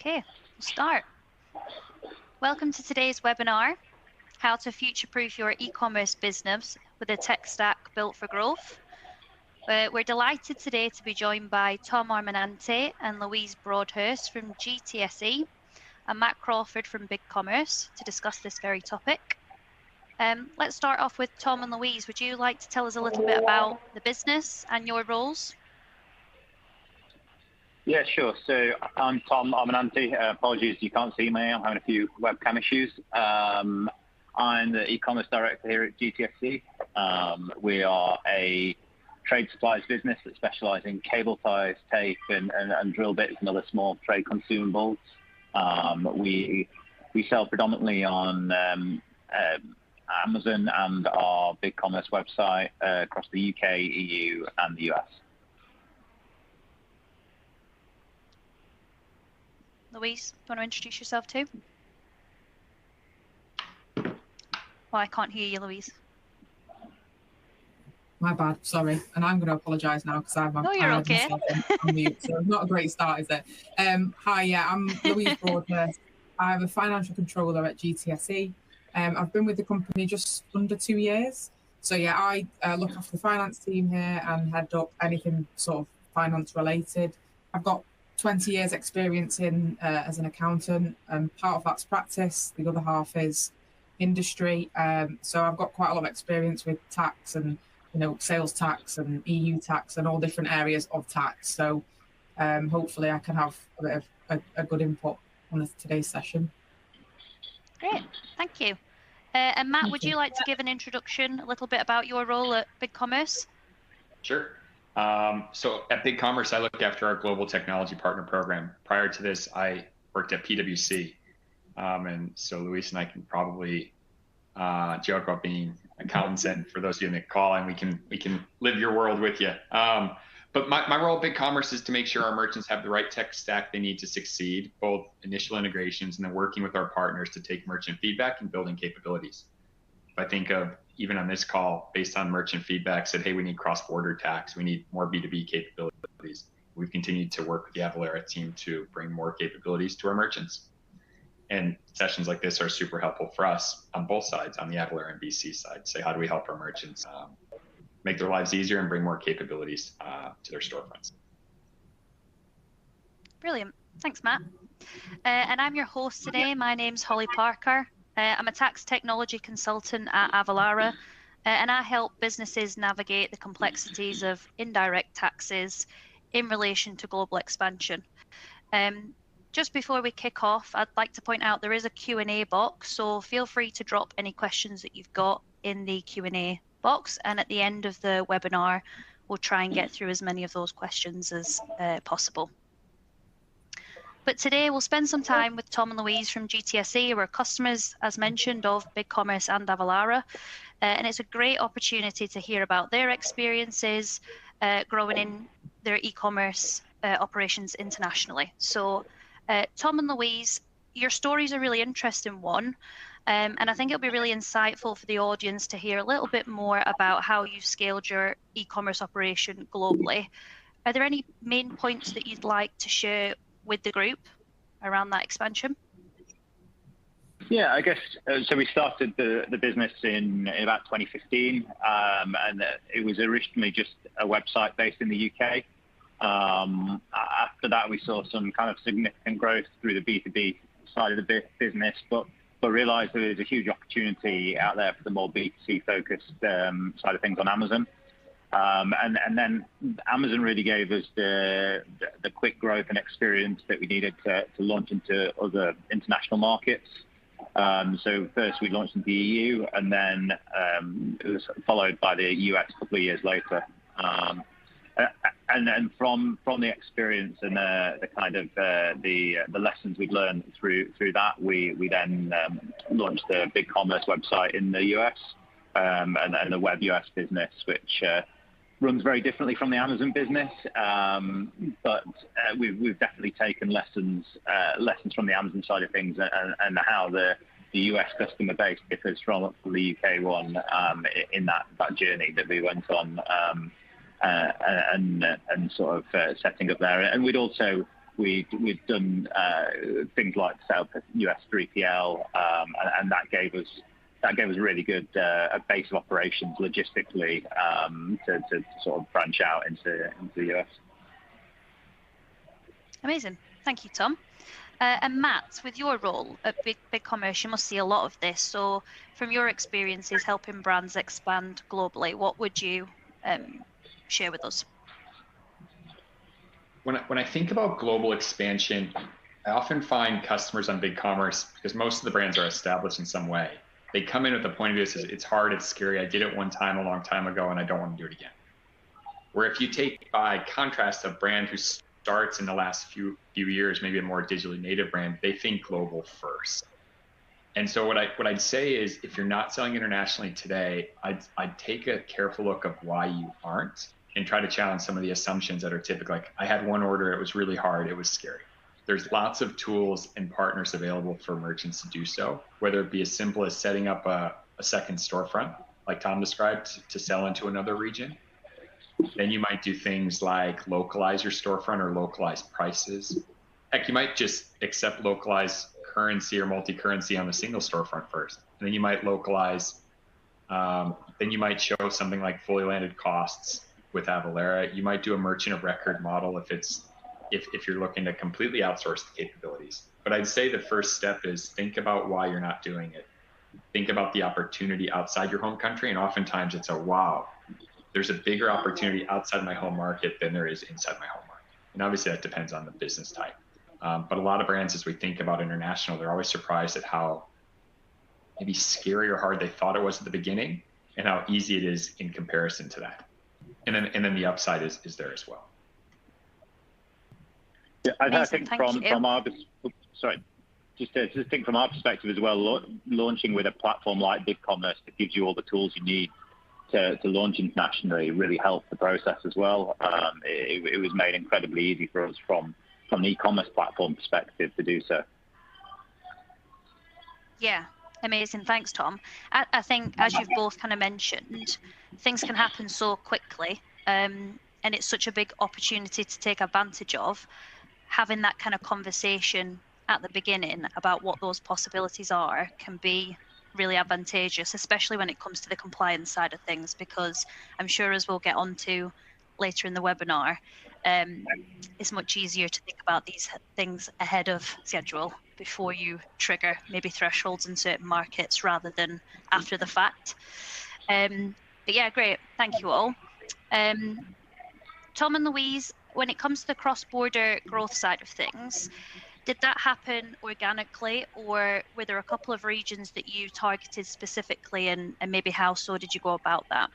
Okay, we'll start. Welcome to today's webinar, How to Future-Proof Your E-Commerce Business with a Tech Stack Built for Growth. We're delighted today to be joined by Tom Armenante and Louise Broadhurst from GTSE and Matt Crawford from BigCommerce to discuss this very topic. Let's start off with Tom and Louise. Would you like to tell us a little bit about the business and your roles? Yeah, sure. So I'm Tom Armenante. Apologies, you can't see me. I'm having a few webcam issues. I'm the e-commerce director here at GTSE. We are a trade supplies business that specialises in cable ties, tape, and drill bits and other small trade consumables. We sell predominantly on Amazon and our BigCommerce website across the UK, EU, and the US. Louise, do you want to introduce yourself too? Well, I can't hear you, Louise. My bad, sorry. And I'm going to apologise now because I'm no, you're okay. on mute, so not a great start, is it? Hi, yeah, I'm Louise Broadhurst. I'm a financial controller at GTSE. I've been with the company just under 2 years. So yeah, I look after the finance team here and head up anything sort of finance related. I've got 20 years experience in as an accountant, and part of that's practice, the other half is industry. So I've got quite a lot of experience with tax and sales tax and EU tax and all different areas of tax. So hopefully I can have a bit of a good input on today's session. Great, thank you. And Matt, would you like to give an introduction, a little bit about your role at BigCommerce? Sure. So at BigCommerce, I look after our global technology partner program. Prior to this, I worked at PwC. And so Luis and I can probably joke about being accountants, and for those of you in the call, and we can live your world with you. But my role at BigCommerce is to make sure our merchants have the right tech stack they need to succeed, both initial integrations and then working with our partners to take merchant feedback and building capabilities. I think of, even on this call, based on merchant feedback, said, hey, we need cross-border tax, we need more B2B capabilities. We've continued to work with the Avalara team to bring more capabilities to our merchants. And sessions like this are super helpful for us on both sides, on the Avalara and BC side. Say, how do we help our merchants make their lives easier and bring more capabilities to their storefronts? Brilliant. Thanks, Matt. And I'm your host today. My name's Holly Parker. I'm a tax technology consultant at Avalara, and I help businesses navigate the complexities of indirect taxes in relation to global expansion. Just before we kick off, I'd like to point out there is a Q&A box, so feel free to drop any questions that you've got in the Q&A box, and at the end of the webinar, we'll try and get through as many of those questions as possible. But today we'll spend some time with Tom and Louise from GTSE, who are customers, as mentioned, of BigCommerce and Avalara. And it's a great opportunity to hear about their experiences growing in their e-commerce operations internationally. So Tom and Louise, your story's a really interesting one. And I think it'll be really insightful for the audience to hear a little bit more about how you scaled your e-commerce operation globally. Are there any main points that you'd like to share with the group around that expansion? Yeah, I guess, so we started the business in about 2015, and it was originally just a website based in the UK. After that, we saw some kind of significant growth through the B2B side of the business, but realized that there's a huge opportunity out there for the more B2C focused side of things on Amazon. And then Amazon really gave us the quick growth and experience that we needed to launch into other international markets. So first we launched in the EU, and then it was followed by the US a couple of years later. And then from the experience and the kind of the lessons we'd learned through that, we then launched the BigCommerce website in the US, and the web US business, which runs very differently from the Amazon business, but we've definitely taken lessons from the Amazon side of things and how the US customer base differs from the UK one in that journey that we went on, and sort of setting up there. And we'd also we'd done things like set up US 3PL, and that gave us really good a base of operations logistically to sort of branch out into the US. Amazing. Thank you, Tom. And Matt, with your role at BigCommerce, you must see a lot of this. So from your experiences helping brands expand globally, what would you share with us? When I think about global expansion, I often find customers on BigCommerce, because most of the brands are established in some way, they come in with the point of view that it's hard, it's scary, I did it one time a long time ago, and I don't want to do it again. Where if you take by contrast a brand who starts in the last few years, maybe a more digitally native brand, they think global first. And so what I'd say is, if you're not selling internationally today, I'd take a careful look of why you aren't, and try to challenge some of the assumptions that are typical. Like, I had one order, it was really hard, it was scary. There's lots of tools and partners available for merchants to do so, whether it be as simple as setting up a second storefront, like Tom described, to sell into another region. Then you might do things like localize your storefront or localize prices. Heck, you might just accept localized currency or multi-currency on the single storefront first. And then you might localize, then you might show something like fully landed costs with Avalara. You might do a merchant of record model if you're looking to completely outsource the capabilities. But I'd say the first step is think about why you're not doing it. Think about the opportunity outside your home country, and oftentimes it's wow, there's a bigger opportunity outside my home market than there is inside my home market. And obviously that depends on the business type. But a lot of brands, as we think about international, they're always surprised at how maybe scary or hard they thought it was at the beginning, and how easy it is in comparison to that. And then the upside is there as well. Yeah, I think from our perspective as well, launching with a platform like BigCommerce that gives you all the tools you need to launch internationally really helped the process as well. It was made incredibly easy for us from an e-commerce platform perspective to do so. Yeah, amazing. Thanks, Tom. I think, as you've both kind of mentioned, things can happen so quickly, and it's such a big opportunity to take advantage of. Having that kind of conversation at the beginning about what those possibilities are can be really advantageous, especially when it comes to the compliance side of things, because I'm sure, as we'll get onto later in the webinar, it's much easier to think about these things ahead of schedule before you trigger maybe thresholds in certain markets rather than after the fact. But yeah, great. Thank you all. Tom and Louise, when it comes to the cross-border growth side of things, did that happen organically, or were there a couple of regions that you targeted specifically, and maybe how so did you go about that?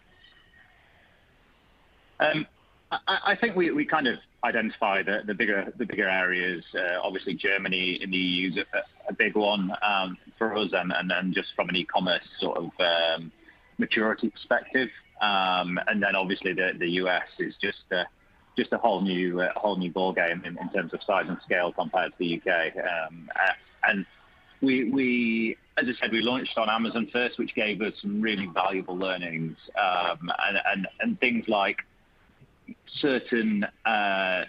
I think we kind of identify the bigger areas. Obviously, Germany in the EU is a big one for us, and just from an e-commerce sort of maturity perspective. And then obviously the US is just a whole new ball game in terms of size and scale compared to the UK. And we, as I said, we launched on Amazon first, which gave us some really valuable learnings, and things like certain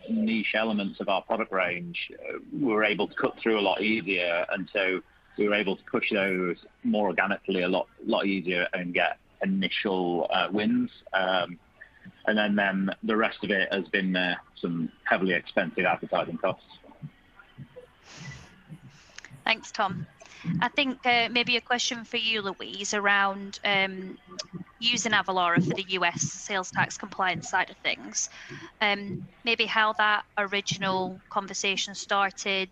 niche elements of our product range we were able to cut through a lot easier, and so we were able to push those more organically a lot easier and get initial wins. And then the rest of it has been some heavily expensive advertising costs. Thanks, Tom. I think maybe a question for you, Louise, around using Avalara for the US sales tax compliance side of things. Maybe how that original conversation started,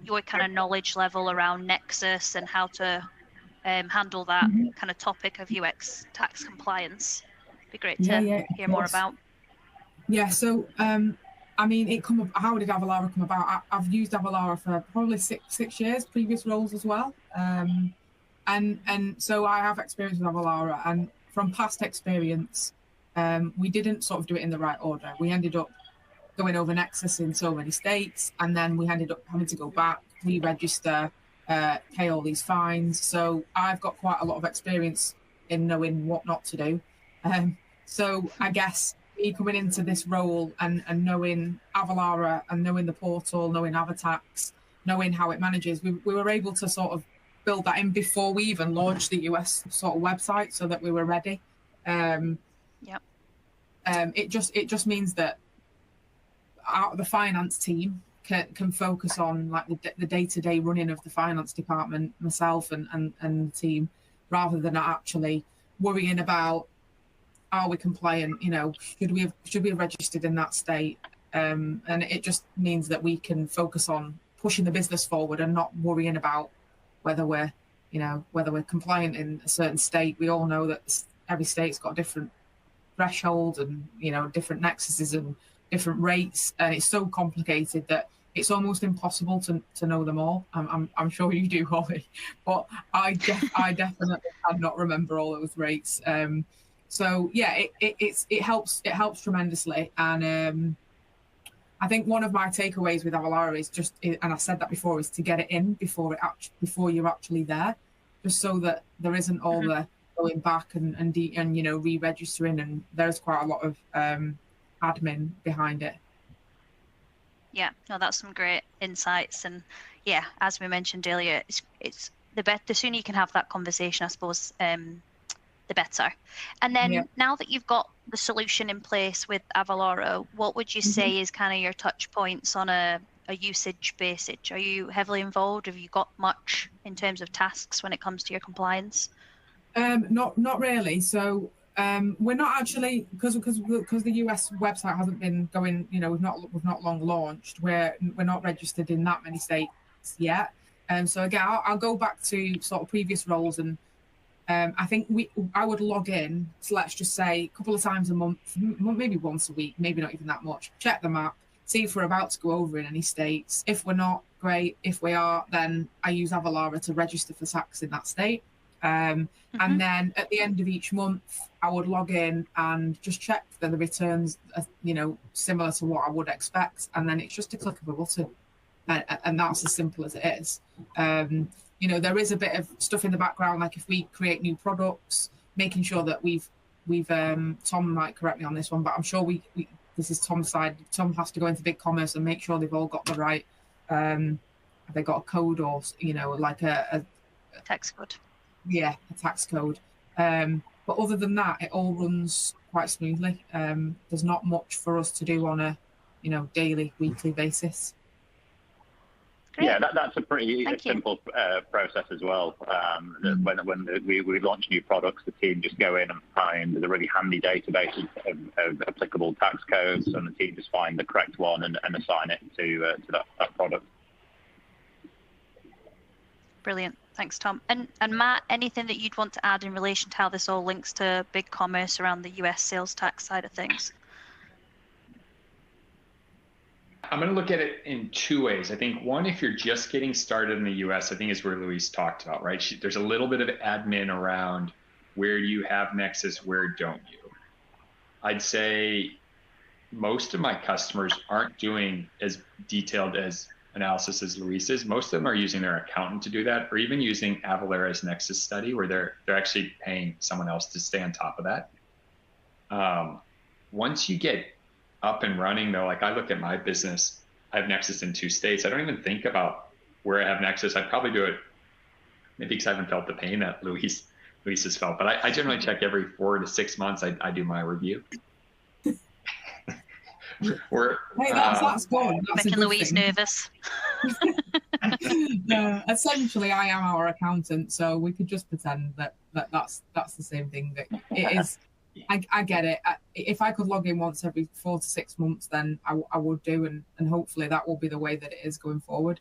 your kind of knowledge level around Nexus and how to handle that kind of topic of UX tax compliance. Be great to hear more about. Yeah, so I mean, how did Avalara come about? I've used Avalara for probably six years, previous roles as well. And so I have experience with Avalara, and from past experience, we didn't sort of do it in the right order. We ended up going over Nexus in so many states, and then we ended up having to go back, re-register, pay all these fines. So I've got quite a lot of experience in knowing what not to do. So I guess me coming into this role and knowing Avalara and knowing the portal, knowing Avatax, knowing how it manages, we were able to sort of build that in before we even launched the US sort of website, so that we were ready. It just means that the finance team can focus on like the day-to-day running of the finance department, myself and the team, rather than actually worrying about, are we compliant? You know, should we have registered in that state? And it just means that we can focus on pushing the business forward and not worrying about whether we're compliant in a certain state. We all know that every state's got a different threshold and, you know, different nexuses and different rates, and it's so complicated that it's almost impossible to know them all. I'm sure you do, Holly, but I definitely cannot remember all those rates. So yeah, it helps tremendously, and I think one of my takeaways with Avalara is just, and I said that before, is to get it in before you're actually there, just so that there isn't all the going back and you know, re-registering, and there's quite a lot of admin behind it. Yeah, no, that's some great insights, and yeah, as we mentioned earlier, it's the sooner you can have that conversation, I suppose, the better. And then now that you've got the solution in place with Avalara, what would you say is kind of your touch points on a usage basis? Are you heavily involved? Have you got much in terms of tasks when it comes to your compliance? Not really. So we're not actually, because the US website hasn't been going, you know, we've not long launched. We're not registered in that many states yet. So again, I'll go back to sort of previous roles, and I think I would log in, so let's just say a couple of times a month, maybe once a week, maybe not even that much. Check the map, see if we're about to go over in any states. If we're not, great. If we are, then I use Avalara to register for tax in that state. And then at the end of each month, I would log in and just check that the returns are, you know, similar to what I would expect. And then it's just a click of a button. And that's as simple as it is. You know, there is a bit of stuff in the background, like if we create new products, making sure that we've Tom might correct me on this one, but I'm sure this is Tom's side. Tom has to go into BigCommerce and make sure they've all got the right, have they got a code, or, you know, like a tax code. Yeah, a tax code. But other than that, it all runs quite smoothly. There's not much for us to do on a, you know, daily, weekly basis. Great. Yeah, that's a pretty simple process as well. When we launch new products, the team just go in and find a really handy database of applicable tax codes, and the team just find the correct one and assign it to that product. Brilliant. Thanks, Tom. And Matt, anything that you'd want to add in relation to how this all links to BigCommerce around the US sales tax side of things? I'm going to look at it in two ways. I think one, if you're just getting started in the US, I think is where Louise talked about, right? There's a little bit of admin around where do you have Nexus, where don't you? I'd say most of my customers aren't doing as detailed as analysis as Louise is. Most of them are using their accountant to do that, or even using Avalara's Nexus study, where they're actually paying someone else to stay on top of that. Once you get up and running, though, like I look at my business, I have Nexus in 2 states. I don't even think about where I have Nexus. I'd probably do it maybe because I haven't felt the pain that Louise has felt, but I generally check every 4 to 6 months. I do my review. Hey, that's good. That's making Louise nervous. Essentially, I am our accountant, so we could just pretend that's the same thing. That it is. I get it. If I could log in once every 4 to 6 months, then I would do, and hopefully that will be the way that it is going forward.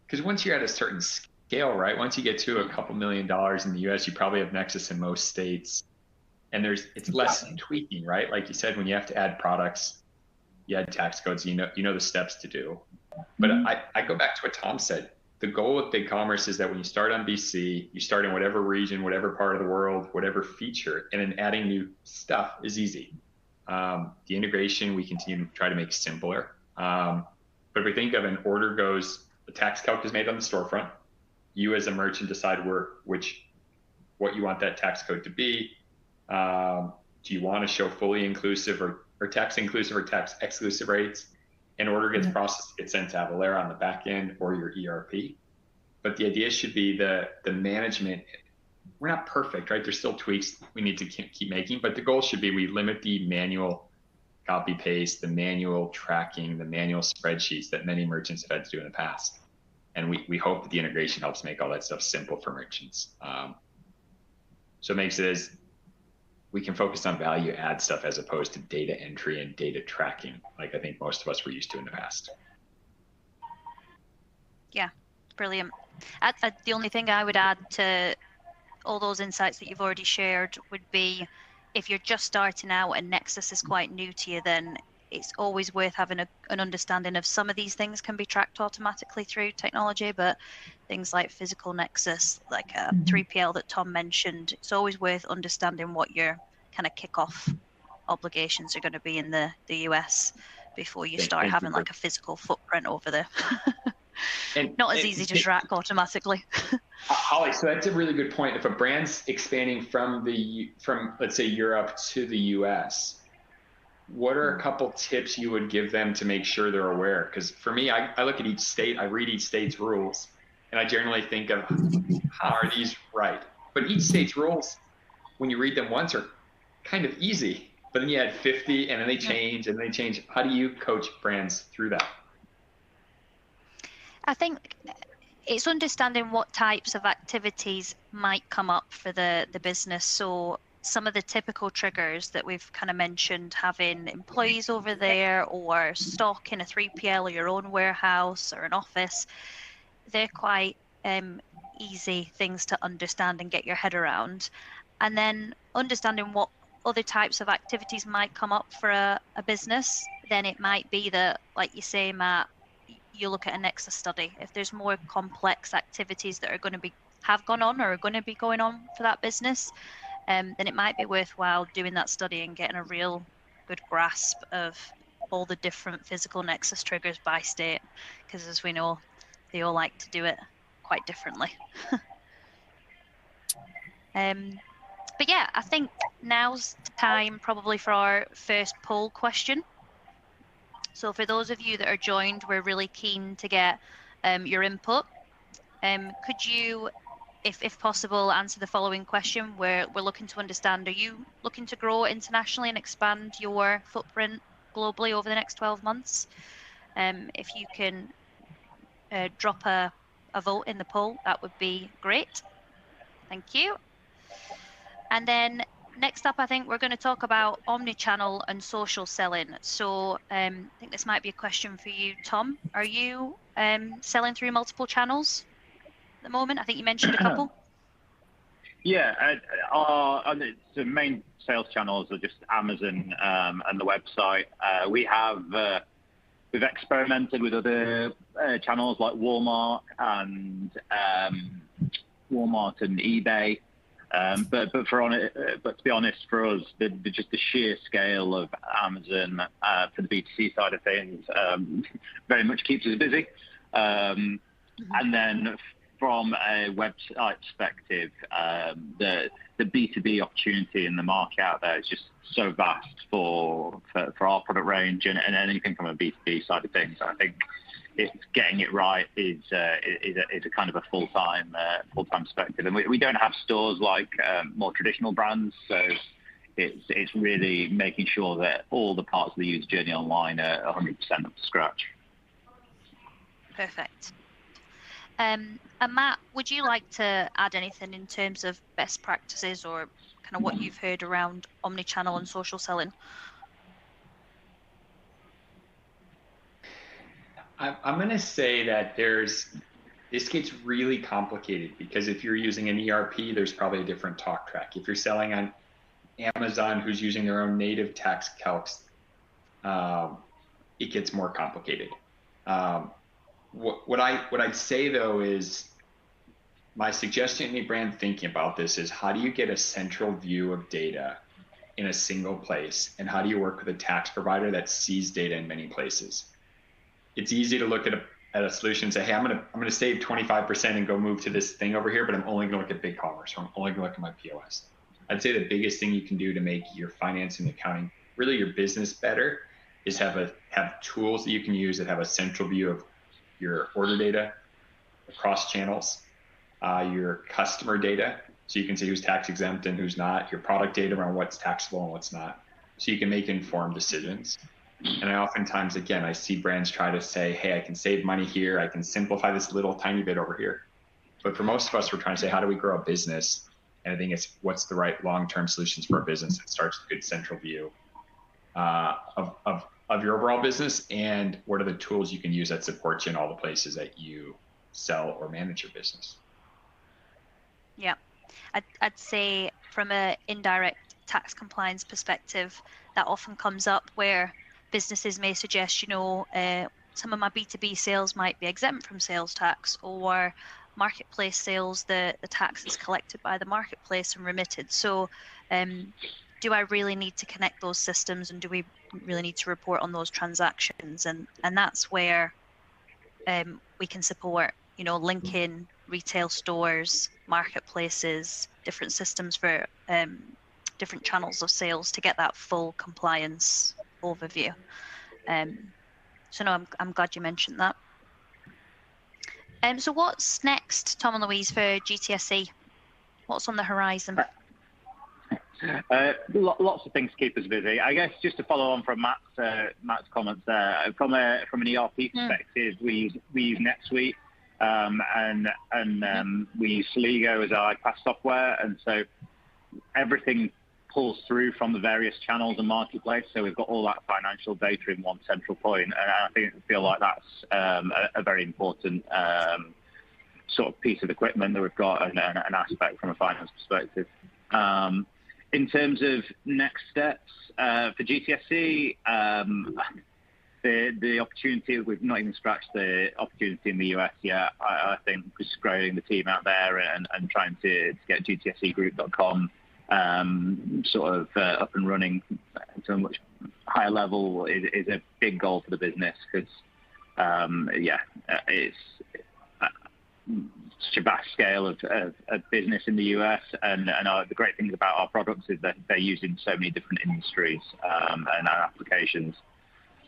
Because once you're at a certain scale, right? Once you get to a couple $1 million in the US, you probably have Nexus in most states, and it's less tweaking, right? Like you said, when you have to add products, you add tax codes, you know the steps to do. But I go back to what Tom said. The goal with BigCommerce is that when you start on BC, you start in whatever region, whatever part of the world, whatever feature, and then adding new stuff is easy. The integration, we continue to try to make simpler. But if we think of an order goes, the tax calc is made on the storefront. You as a merchant decide what you want that tax code to be. Do you want to show fully inclusive or or tax inclusive or tax exclusive rates. An order gets processed, gets sent to Avalara on the back end or your ERP. But the idea should be the management. We're not perfect, right? There's still tweaks we need to keep making, but the goal should be we limit the manual copy paste, the manual tracking, the manual spreadsheets that many merchants have had to do in the past. And we hope that the integration helps make all that stuff simple for merchants. So it makes it as we can focus on value add stuff as opposed to data entry and data tracking, like I think most of us were used to in the past. Yeah, brilliant. The only thing I would add to all those insights that you've already shared would be, if you're just starting out and Nexus is quite new to you, then it's always worth having an understanding of some of these things can be tracked automatically through technology, but things like physical Nexus, like 3PL that Tom mentioned, it's always worth understanding what your kind of kickoff obligations are going to be in the US before you start having like a physical footprint over there. Not as easy to track automatically. Holly, so that's a really good point. If a brand's expanding from let's say Europe to the US, what are a couple tips you would give them to make sure they're aware? Because for me, I look at each state, I read each state's rules, and I generally think of how are these right? But each state's rules, when you read them once, are kind of easy. But then you add 50 and then they change and they change. How do you coach brands through that? I think it's understanding what types of activities might come up for the business. So some of the typical triggers that we've kind of mentioned, having employees over there or stock in a 3PL or your own warehouse or an office, they're quite easy things to understand and get your head around. And then understanding what other types of activities might come up for a business, then it might be that, like you say, Matt, you look at a Nexus study. If there's more complex activities that are going to have gone on or are going to be going on for that business, then it might be worthwhile doing that study and getting a real good grasp of all the different physical Nexus triggers by state, because as we know, they all like to do it quite differently. But yeah, I think now's the time probably for our first poll question. So for those of you that are joined, we're really keen to get your input. Could you, if possible, answer the following question? We're looking to understand, are you looking to grow internationally and expand your footprint globally over the next 12 months? If you can drop a vote in the poll, that would be great. Thank you. And then next up, I think we're going to talk about omnichannel and social selling. So I think this might be a question for you, Tom. Are you selling through multiple channels at the moment? I think you mentioned a couple. Yeah, the main sales channels are just Amazon and the website. We've experimented with other channels like Walmart and eBay. But to be honest, for us, just the sheer scale of Amazon for the B2C side of things very much keeps us busy. And then from a website perspective, the B2B opportunity in the market out there is just so vast for our product range and anything from a B2B side of things. I think getting it right is a kind of a full-time perspective, and we don't have stores like more traditional brands, so it's really making sure that all the parts of the user journey online are 100% up to scratch. Perfect. And Matt, would you like to add anything in terms of best practices or kind of what you've heard around omnichannel and social selling? I'm going to say that this gets really complicated because if you're using an ERP, there's probably a different talk track. If you're selling on Amazon, who's using their own native tax calcs, it gets more complicated. What I'd say though is my suggestion to any brand thinking about this is how do you get a central view of data in a single place, and how do you work with a tax provider that sees data in many places? It's easy to look at a solution and say, hey, I'm gonna save 25% and go move to this thing over here, but I'm only gonna look at BigCommerce, or I'm only gonna look at my POS. I'd say the biggest thing you can do to make your finance and accounting really your business better is have tools that you can use that have a central view of your order data across channels, your customer data, so you can see who's tax exempt and who's not, your product data around what's taxable and what's not, so you can make informed decisions. And I oftentimes, again, I see brands try to say, hey, I can save money here, I can simplify this little tiny bit over here. But for most of us, we're trying to say, how do we grow a business? And I think it's what's the right long-term solutions for a business. It starts with a good central view of your overall business, and what are the tools you can use that support you in all the places that you sell or manage your business. Yeah, I'd say from an indirect tax compliance perspective, that often comes up where businesses may suggest, some of my B2B sales might be exempt from sales tax, or marketplace sales, the tax is collected by the marketplace and remitted. So do I really need to connect those systems, and do we really need to report on those transactions? And that's where we can support, linking retail stores, marketplaces, different systems for different channels of sales to get that full compliance overview. So no, I'm glad you mentioned that. So what's next, Tom and Louise, for GTSE? What's on the horizon? Lots of things to keep us busy. I guess just to follow on from Matt's comments there, from an ERP perspective, we use NetSuite, and we use Sligo as our iPass software, and so everything pulls through from the various channels and marketplace. So we've got all that financial data in one central point, and I feel like that's a very important sort of piece of equipment that we've got, and an aspect from a finance perspective. In terms of next steps for GTSE, the opportunity, we've not even scratched the opportunity in the US yet. I think just growing the team out there and trying to get GTSEgroup.com sort of up and running to a much higher level is a big goal for the business, because it's such a vast scale of business in the US, and the great thing about our products is that they're used in so many different industries and applications,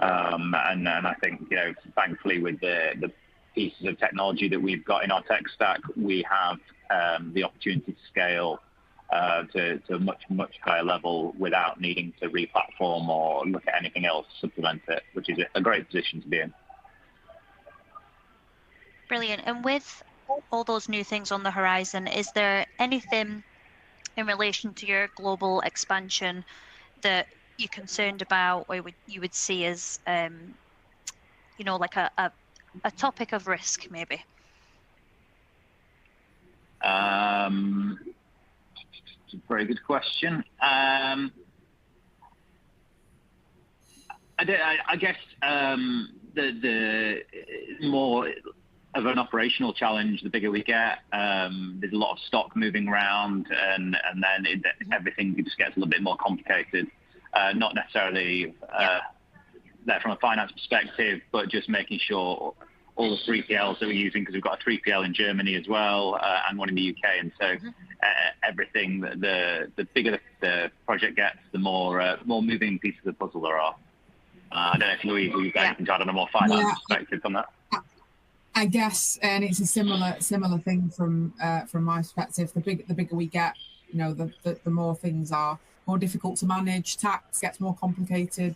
and I think thankfully with the pieces of technology that we've got in our tech stack, we have the opportunity to scale to a much higher level without needing to re-platform or look at anything else to supplement it, which is a great position to be in. Brilliant. And with all those new things on the horizon, is there anything in relation to your global expansion that you're concerned about, or you would see as like a topic of risk, maybe? Very good question. I guess the more of an operational challenge, the bigger we get. There's a lot of stock moving around, and then everything just gets a little bit more complicated. Not necessarily that from a finance perspective, but just making sure all the 3PLs that we're using, because we've got a 3PL in Germany as well, and one in the UK, and so everything, the bigger the project gets, the more moving pieces of the puzzle there are. I don't know if Louise, you can add on a more finance perspective on that. I guess, and it's a similar thing from my perspective. The bigger we get, the more things are more difficult to manage. Tax gets more complicated.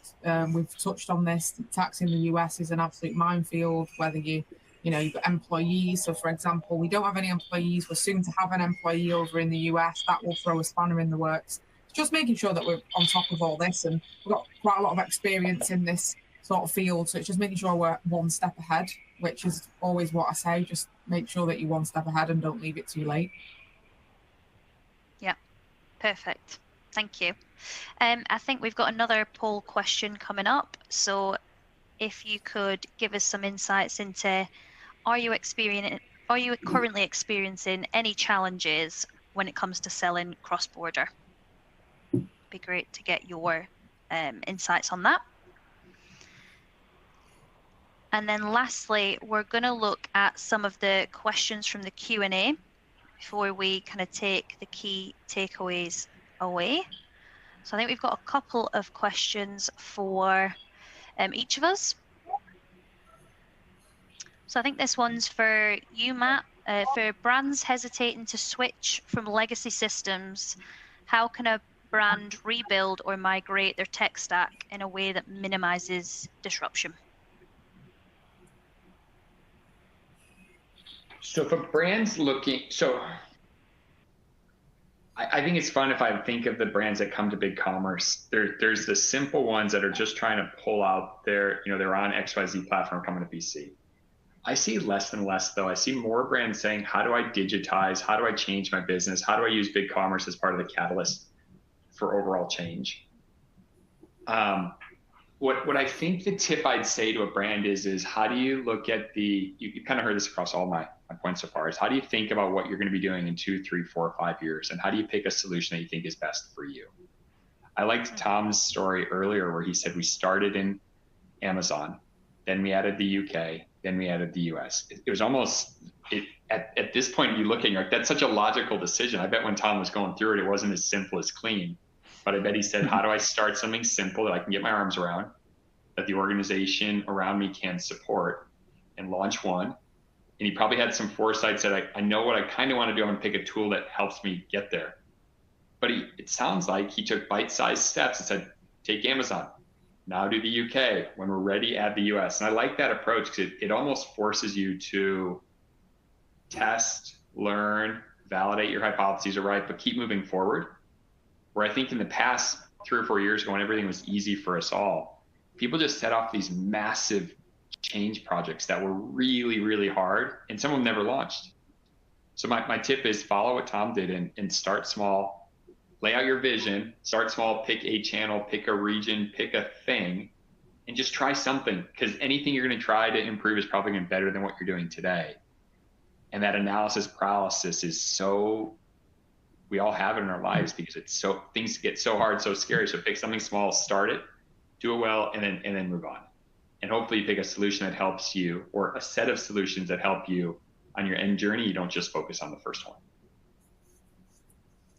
We've touched on this. Tax in the US is an absolute minefield, whether you've got employees. So for example, we don't have any employees. We're soon to have an employee over in the US. That will throw a spanner in the works. Just making sure that we're on top of all this, and we've got quite a lot of experience in this sort of field. So it's just making sure we're one step ahead, which is always what I say. Just make sure that you're one step ahead and don't leave it too late. Yeah, perfect. Thank you. I think we've got another poll question coming up. So if you could give us some insights into, are you currently experiencing any challenges when it comes to selling cross-border? Be great to get your insights on that. And then lastly, we're going to look at some of the questions from the Q&A before we kind of take the key takeaways away. So I think we've got a couple of questions for each of us. So I think this one's for you, Matt. For brands hesitating to switch from legacy systems, how can a brand rebuild or migrate their tech stack in a way that minimizes disruption? So for brands looking, I think it's fun if I think of the brands that come to BigCommerce. There's the simple ones that are just trying to pull out they're on XYZ platform coming to BC. I see less and less though. I see more brands saying, how do I digitize? How do I change my business? How do I use BigCommerce as part of the catalyst for overall change? What I think the tip I'd say to a brand is how do you look at you kind of heard this across all my points so far, is how do you think about what you're going to be doing in 2, 3, 4, 5 years? And how do you pick a solution that you think is best for you? I liked Tom's story earlier where he said we started in Amazon, then we added the UK, then we added the US. It was almost, at this point you look at, you're like, that's such a logical decision. I bet when Tom was going through it, it wasn't as simple as clean. But I bet he said, how do I start something simple that I can get my arms around, that the organization around me can support, and launch one? And he probably had some foresight, said, I know what I kind of want to do. I'm going to pick a tool that helps me get there. But it sounds like he took bite-sized steps and said, take Amazon, now do the UK. When we're ready, add the US. And I like that approach because it almost forces you to test, learn, validate your hypotheses are right, but keep moving forward. Where I think in the past 3 or 4 years ago, when everything was easy for us all, people just set off these massive change projects that were really, really hard, and some of them never launched. So my tip is follow what Tom did and start small, lay out your vision, start small, pick a channel, pick a region, pick a thing, and just try something, because anything you're going to try to improve is probably going to be better than what you're doing today. And that analysis paralysis is so, we all have it in our lives because things get so hard, so scary. So pick something small, start it, do it well, and then move on. And hopefully you pick a solution that helps you, or a set of solutions that help you on your end journey. You don't just focus on the first one.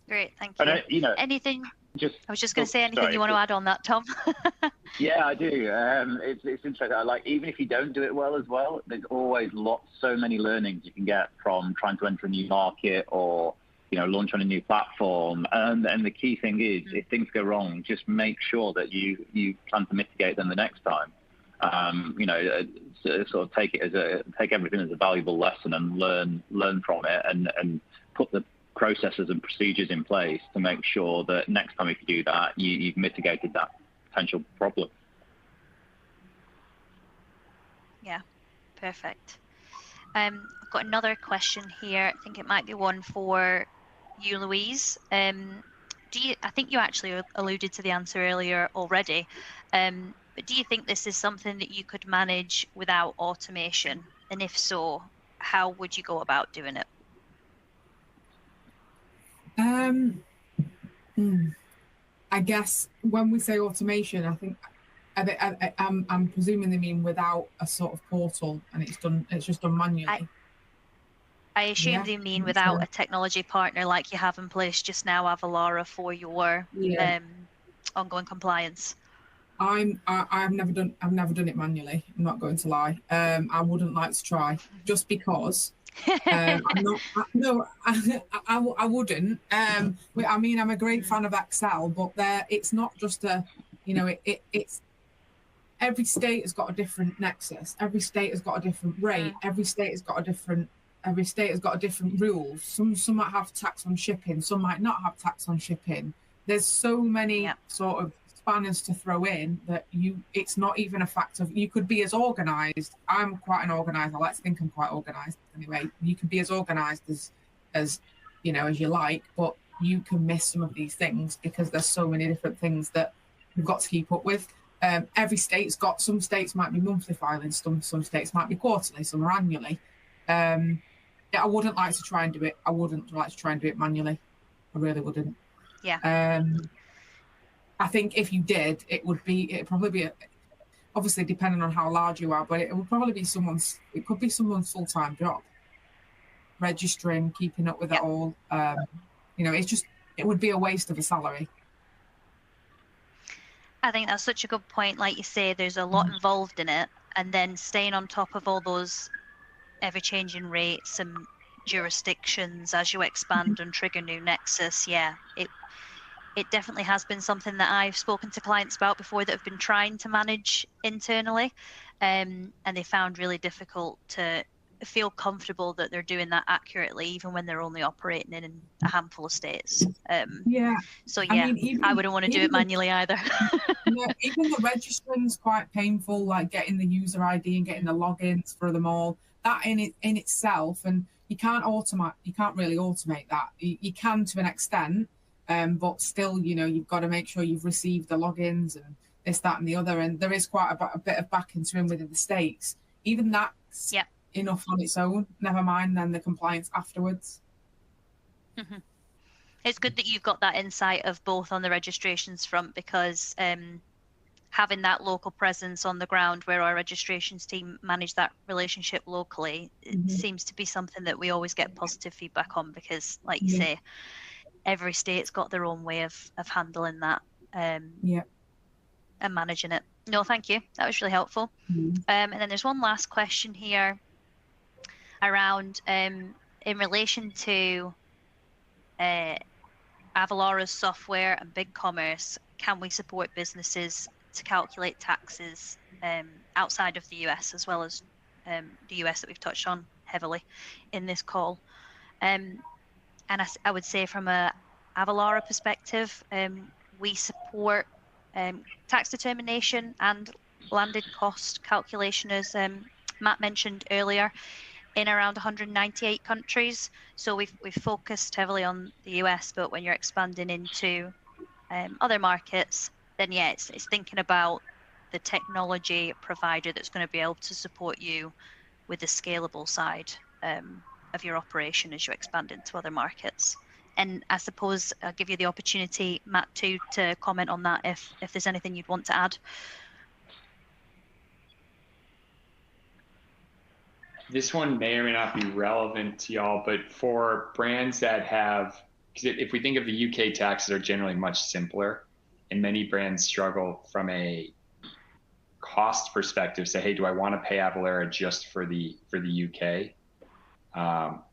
Great, thank you. Anything? I was just going to say anything you want to add on that, Tom? Yeah, I do. It's interesting. Even if you don't do it well as well, there's always so many learnings you can get from trying to enter a new market or launch on a new platform. And the key thing is, if things go wrong, just make sure that you plan to mitigate them the next time. Sort of take everything as a valuable lesson and learn from it, and put the processes and procedures in place to make sure that next time if you do that, you've mitigated that potential problem. Yeah, perfect. I've got another question here. I think it might be one for you, Louise. I think you actually alluded to the answer earlier already. But do you think this is something that you could manage without automation? And if so, how would you go about doing it? I guess when we say automation, I think I'm presuming they mean without a sort of portal, and it's just done manually. I assume they mean without a technology partner like you have in place just now, Avalara, for your ongoing compliance. I've never done it manually. I'm not going to lie. I wouldn't like to try, just because. I wouldn't. I mean, I'm a great fan of Excel, but it's not just it's every state has got a different nexus. Every state has got a different rate. Every state has got a different rules. Some might have tax on shipping. Some might not have tax on shipping. There's so many sort of spanners to throw in that it's not even a fact of, you could be as organized. I'm quite an organizer. I like to think I'm quite organized anyway. You can be as organized as you like, but you can miss some of these things because there's so many different things that we've got to keep up with. Every state's got, some states might be monthly filings, some states might be quarterly, some are annually. I wouldn't like to try and do it. I wouldn't like to try and do it manually. I really wouldn't. Yeah. I think if you did, it'd probably be obviously depending on how large you are, but it could be someone's full-time job. Registering, keeping up with it all. It would be a waste of a salary. I think that's such a good point. Like you say, there's a lot involved in it, and then staying on top of all those ever-changing rates and jurisdictions as you expand and trigger new nexus. Yeah, it definitely has been something that I've spoken to clients about before that have been trying to manage internally, and they found really difficult to feel comfortable that they're doing that accurately, even when they're only operating in a handful of states. Yeah. So yeah, I mean, I wouldn't want to do it manually either. Yeah, even the registering's quite painful, like getting the user ID and getting the logins for them all. That in itself, and you can't really automate that. You can to an extent, but still, you've got to make sure you've received the logins and this, that, and the other. And there is quite a bit of back into within the states. Even that's enough on its own. Never mind then the compliance afterwards. Mm-hmm. It's good that you've got that insight of both on the registrations front, because having that local presence on the ground where our registrations team manage that relationship locally, it seems to be something that we always get positive feedback on, because like you say, every state's got their own way of handling that and managing it. No, thank you. That was really helpful. And then there's one last question here around in relation to Avalara's software and BigCommerce. Can we support businesses to calculate taxes outside of the US, as well as the US that we've touched on heavily in this call? And I would say from a Avalara perspective, we support tax determination and landed cost calculation, as Matt mentioned earlier, in around 198 countries. So we've focused heavily on the US, but when you're expanding into other markets, then it's thinking about the technology provider that's going to be able to support you with the scalable side of your operation as you expand into other markets. And I suppose I'll give you the opportunity, Matt, too, to comment on that if there's anything you'd want to add. This one may or may not be relevant to y'all, but for brands that have, because if we think of the UK, taxes are generally much simpler, and many brands struggle from a cost perspective. Say, hey, do I want to pay Avalara just for the UK?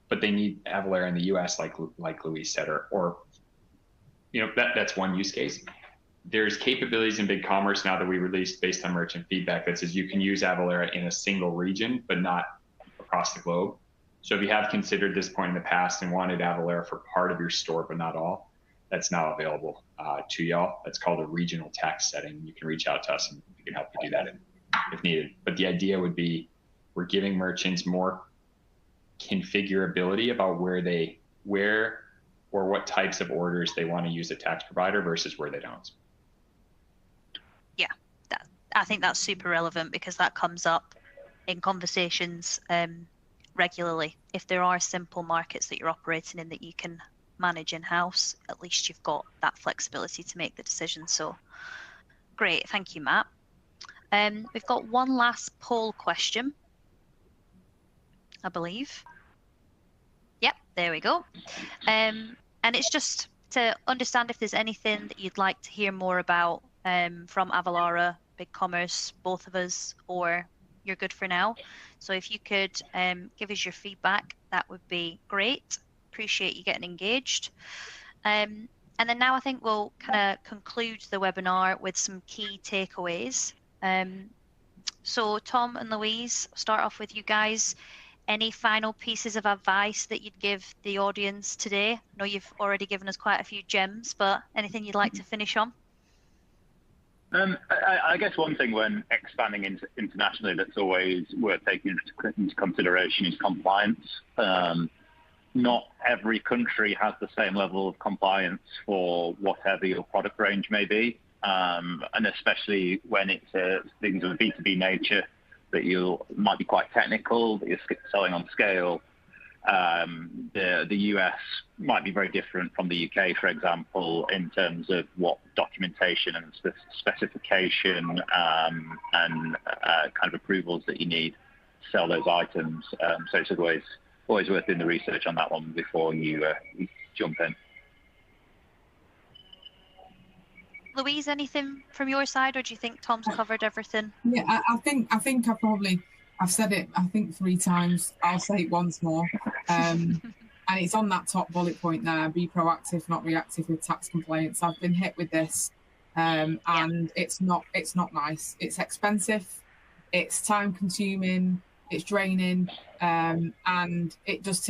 But they need Avalara in the US, like Louise said, or that's one use case. There's capabilities in BigCommerce now that we released based on merchant feedback that says you can use Avalara in a single region, but not across the globe. So if you have considered this point in the past and wanted Avalara for part of your store, but not all, that's now available to y'all. That's called a regional tax setting. You can reach out to us and we can help you do that if needed. But the idea would be we're giving merchants more configurability about where or what types of orders they want to use a tax provider versus where they don't. Yeah, I think that's super relevant, because that comes up in conversations regularly. If there are simple markets that you're operating in that you can manage in-house, at least you've got that flexibility to make the decision. So great, thank you, Matt. We've got one last poll question, I believe. Yep, there we go. And it's just to understand if there's anything that you'd like to hear more about from Avalara, BigCommerce, both of us, or you're good for now. So if you could give us your feedback, that would be great. Appreciate you getting engaged. And then now I think we'll kind of conclude the webinar with some key takeaways. So Tom and Louise, I'll start off with you guys. Any final pieces of advice that you'd give the audience today? I know you've already given us quite a few gems, but anything you'd like to finish on? I guess one thing when expanding internationally that's always worth taking into consideration is compliance. Not every country has the same level of compliance for whatever your product range may be, and especially when it's things of a B2B nature that might be quite technical, that you're selling on scale. The US might be very different from the UK, for example, in terms of what documentation and specification and kind of approvals that you need to sell those items. So it's always worth doing the research on that one before you jump in. Louise, anything from your side, or do you think Tom's covered everything? Yeah, I think I've said it, I think 3 times. I'll say it once more. And it's on that top bullet point there: be proactive, not reactive with tax compliance. I've been hit with this, and it's not nice. It's expensive, it's time consuming, it's draining, and it just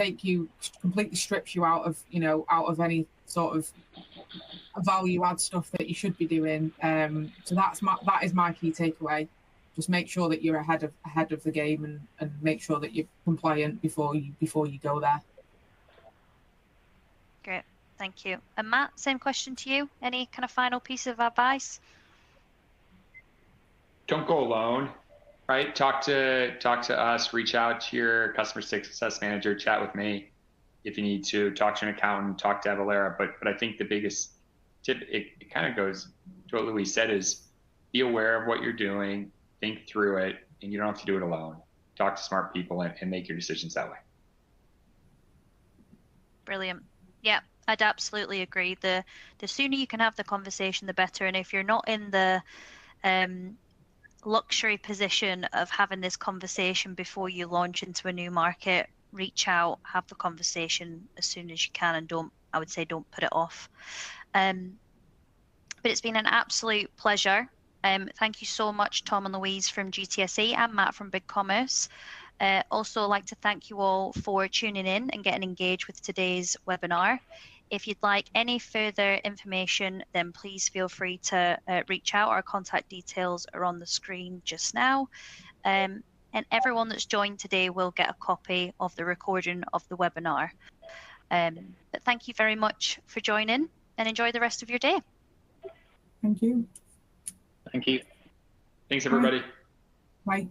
completely strips you out of any sort of value add stuff that you should be doing. So that is my key takeaway. Just make sure that you're ahead of the game, and make sure that you're compliant before you go there. Great, thank you. And Matt, same question to you. Any kind of final piece of advice? Don't go alone, right? Talk to us, reach out to your customer success manager, chat with me if you need to, talk to an accountant, talk to Avalara. But I think the biggest tip, it kind of goes to what Louise said, is be aware of what you're doing, think through it, and you don't have to do it alone. Talk to smart people and make your decisions that way. Brilliant. Yeah, I'd absolutely agree. The sooner you can have the conversation, the better. And if you're not in the luxury position of having this conversation before you launch into a new market, reach out, have the conversation as soon as you can, and don't put it off. But it's been an absolute pleasure. Thank you so much, Tom and Louise from GTSE and Matt from BigCommerce. Also like to thank you all for tuning in and getting engaged with today's webinar. If you'd like any further information, then please feel free to reach out. Our contact details are on the screen just now. And everyone that's joined today will get a copy of the recording of the webinar. But thank you very much for joining, and enjoy the rest of your day. Thank you. Thank you. Thanks, everybody. Bye.